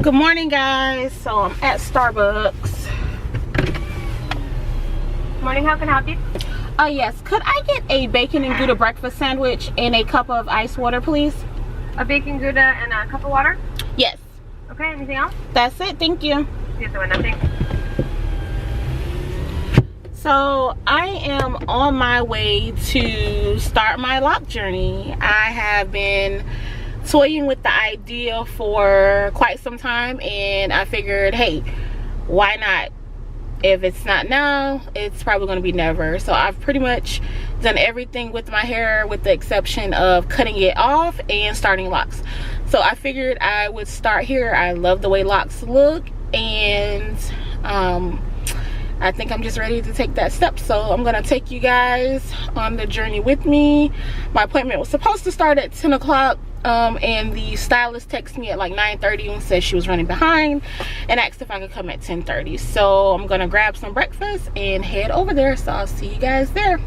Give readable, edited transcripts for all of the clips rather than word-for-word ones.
Good morning, guys. So I'm at Starbucks. Morning, how can I help you? Yes, could I get a bacon and Gouda breakfast sandwich and a cup of ice water, please? A bacon Gouda and a cup of water? Yes. Okay, anything else? That's it, thank you. Yes, there was nothing. So I am on my way to start my Loc journey. I have been toying with the idea for quite some time, and I figured, hey, why not? If it's not now, it's probably going to be never. So I've pretty much done everything with my hair with the exception of cutting it off and starting locks. So I figured I would start here. I love the way locks look, and I think I'm just ready to take that step. So I'm gonna take you guys on the journey with me. My appointment was supposed to start at 10 o'clock, and the stylist texted me at like 9:30 and said she was running behind and asked if I could come at 10:30. So I'm gonna grab some breakfast and head over there. So I'll see you guys there.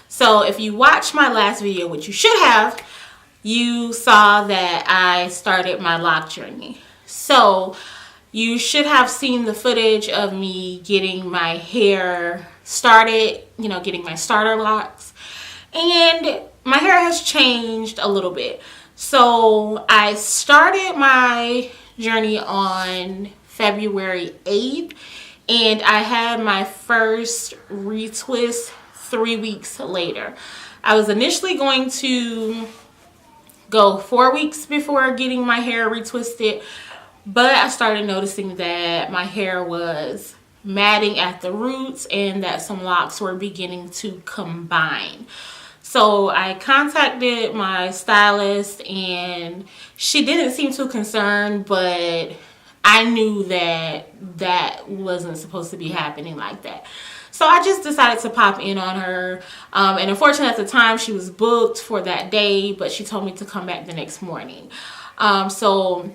So if you watched my last video, which you should have, you saw that I started my Loc journey. So you should have seen the footage of me getting my hair started, you know, getting my starter locks. And my hair has changed a little bit. So I started my journey on February 8th, and I had my first retwist 3 weeks later. I was initially going to go 4 weeks before getting my hair retwisted, but I started noticing that my hair was matting at the roots and that some locks were beginning to combine. So I contacted my stylist, and she didn't seem too concerned, but I knew that that wasn't supposed to be happening like that. So I just decided to pop in on her, and unfortunately at the time she was booked for that day, but she told me to come back the next morning. So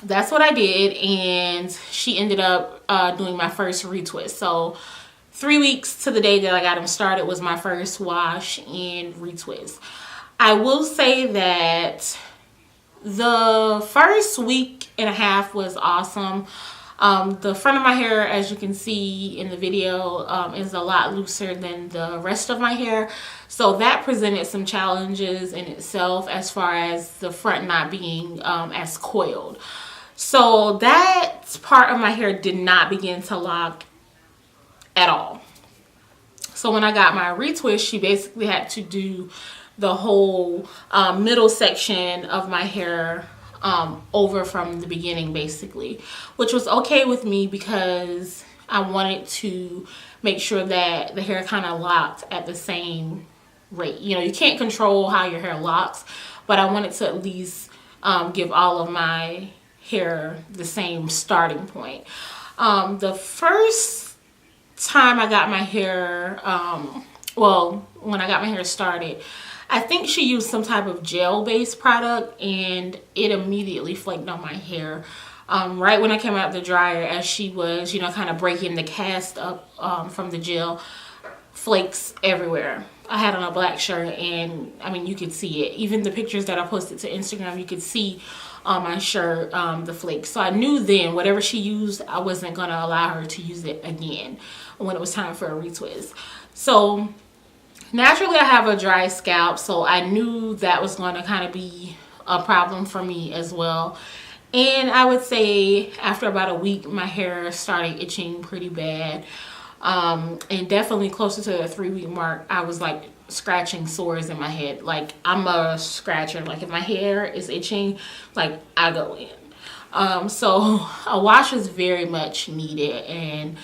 that's what I did, and she ended up doing my first retwist. So 3 weeks to the day that I got him started was my first wash and retwist. I will say that the first week and a half was awesome. The front of my hair, as you can see in the video, is a lot looser than the rest of my hair. So that presented some challenges in itself as far as the front not being as coiled. So that part of my hair did not begin to lock at all. So when I got my retwist, she basically had to do the whole middle section of my hair over from the beginning, basically, which was okay with me because I wanted to make sure that the hair kind of locked at the same rate. You know, you can't control how your hair locks, but I wanted to at least give all of my hair the same starting point. The first time I got my hair, when I got my hair started, I think she used some type of gel-based product, and it immediately flaked on my hair. Right when I came out of the dryer, as she was, you know, kind of breaking the cast up from the gel, flakes everywhere. I had on a black shirt, and I mean, you could see it. Even the pictures that I posted to Instagram, you could see on my shirt the flakes. So I knew then whatever she used, I wasn't going to allow her to use it again when it was time for a retwist. So naturally, I have a dry scalp, so I knew that was going to kind of be a problem for me as well. And I would say after about a week, my hair started itching pretty bad. And definitely closer to the 3 week mark, I was like scratching sores in my head. Like, I'm a scratcher. Like, if my hair is itching, like, I go in. So a wash is very much needed, and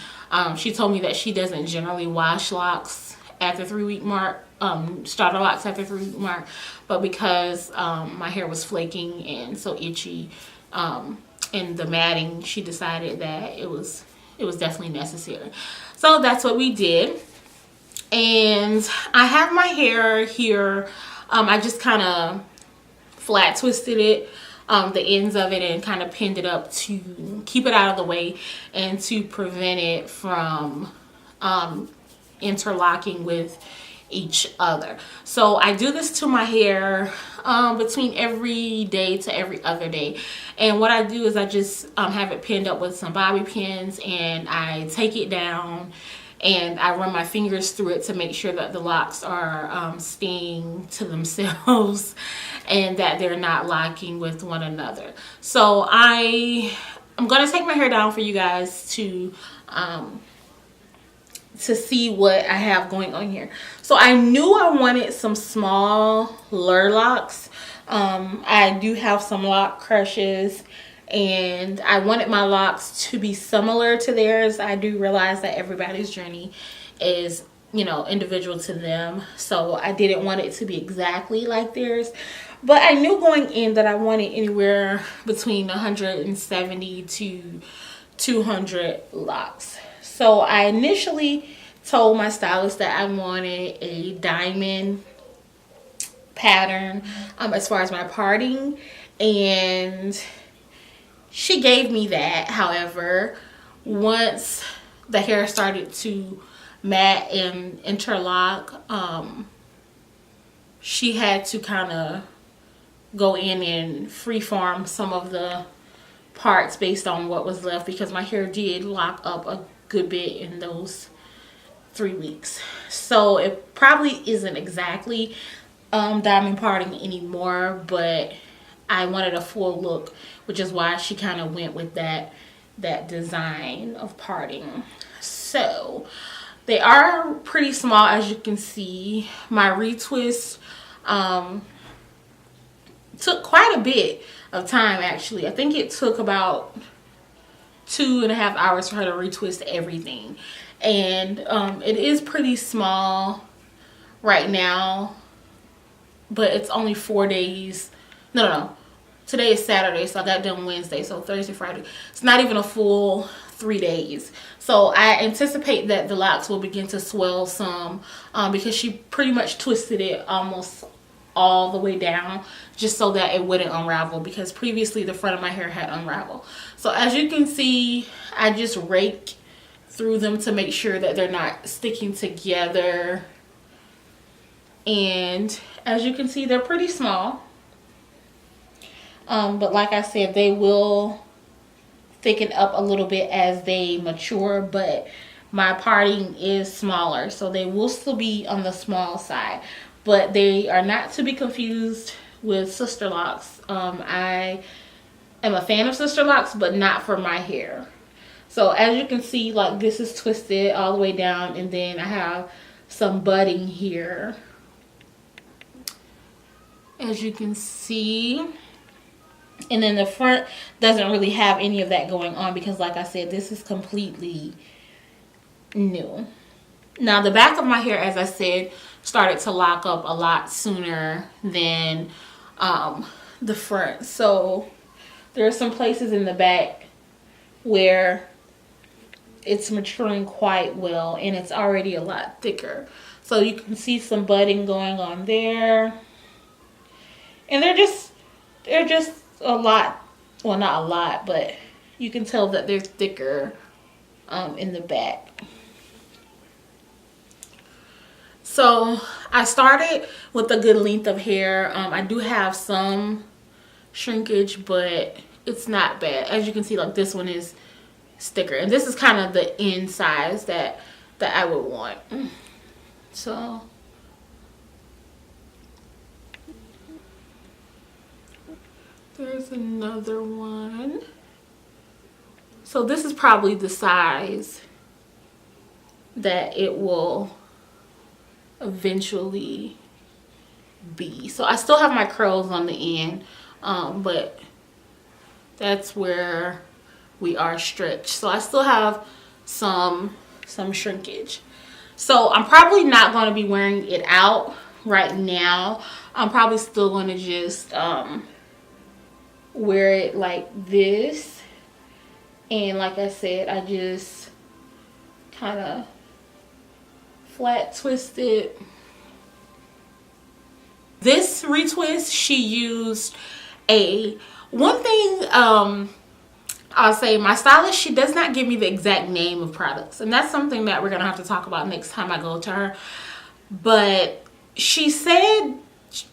she told me that she doesn't generally wash locks at the 3-week mark, starter locks at the 3-week mark, but because my hair was flaking and so itchy, and the matting, she decided that it was definitely necessary. So that's what we did. And I have my hair here. I just kind of flat twisted it, the ends of it, and kind of pinned it up to keep it out of the way and to prevent it from interlocking with each other. So I do this to my hair between every day to every other day, and what I do is I just have it pinned up with some bobby pins, and I take it down and I run my fingers through it to make sure that the locks are staying to themselves and that they're not locking with one another. So I'm gonna take my hair down for you guys to see what I have going on here. So I knew I wanted some small locks. I do have some lock crushes, and I wanted my locks to be similar to theirs. I do realize that everybody's journey is, you know, individual to them, so I didn't want it to be exactly like theirs. But I knew going in that I wanted anywhere between 170 to 200 locks. So I initially told my stylist that I wanted a diamond pattern as far as my parting, and she gave me that. However, once the hair started to mat and interlock, she had to kind of go in and freeform some of the parts based on what was left, because my hair did lock up a good bit in those 3 weeks. So it probably isn't exactly diamond parting anymore, but I wanted a full look, which is why she kind of went with that design of parting. So they are pretty small, as you can see. My retwist took quite a bit of time, actually. I think it took about 2.5 hours for her to retwist everything, and it is pretty small right now, but it's only 4 days. No, today is Saturday, so I got done Wednesday, so Thursday, Friday. It's not even a full 3 days. So I anticipate that the locks will begin to swell some, because she pretty much twisted it almost all the way down just so that it wouldn't unravel, because previously the front of my hair had unraveled. So as you can see, I just rake through them to make sure that they're not sticking together, and as you can see, they're pretty small. But like I said, they will thicken up a little bit as they mature, but my parting is smaller, so they will still be on the small side, but they are not to be confused with sister locks. I am a fan of sister locks, but not for my hair. So as you can see, like, this is twisted all the way down, and then I have some budding here, as you can see. And then the front doesn't really have any of that going on, because like I said, this is completely new. Now the back of my hair, as I said, started to lock up a lot sooner than the front. So there are some places in the back where it's maturing quite well, and it's already a lot thicker. So you can see some budding going on there, and they're just a lot, well, not a lot, but you can tell that they're thicker in the back. So I started with a good length of hair. I do have some shrinkage, but it's not bad. As you can see, like, this one is thicker, and this is kind of the end size that I would want. So there's another one. So this is probably the size that it will eventually be. So I still have my curls on the end, but that's where we are stretched. So I still have some shrinkage. So I'm probably not going to be wearing it out right now. I'm probably still going to just wear it like this. And like I said, I just kind of flat twist it. This retwist, she used one thing I'll say, my stylist, she does not give me the exact name of products, and that's something that we're gonna have to talk about next time I go to her. But she said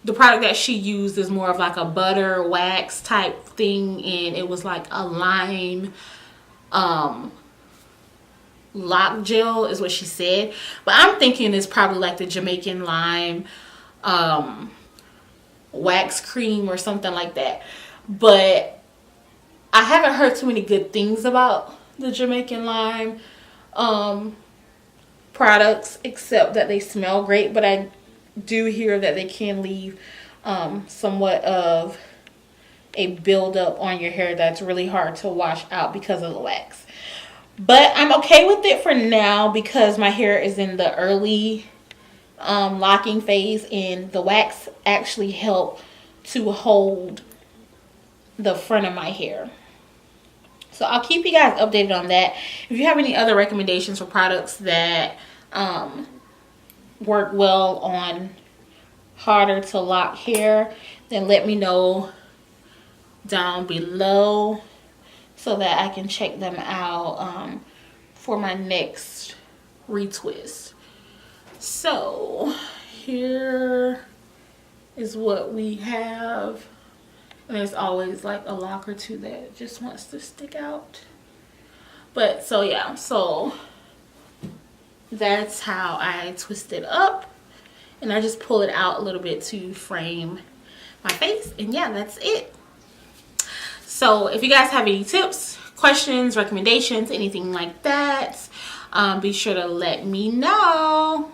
the product that she used is more of like a butter wax type thing, and it was like a lime lock gel is what she said. But I'm thinking it's probably like the Jamaican lime wax cream or something like that. But I haven't heard too many good things about the Jamaican lime products, except that they smell great. But I do hear that they can leave somewhat of a buildup on your hair that's really hard to wash out because of the wax. But I'm okay with it for now because my hair is in the early locking phase, and the wax actually helped to hold the front of my hair. So I'll keep you guys updated on that. If you have any other recommendations for products that work well on harder to lock hair, then let me know down below so that I can check them out for my next retwist. So here is what we have. And there's always like a lock or two that just wants to stick out. But so yeah, so that's how I twist it up. And I just pull it out a little bit to frame my face. And yeah, that's it. So if you guys have any tips, questions, recommendations, anything like that, be sure to let me know.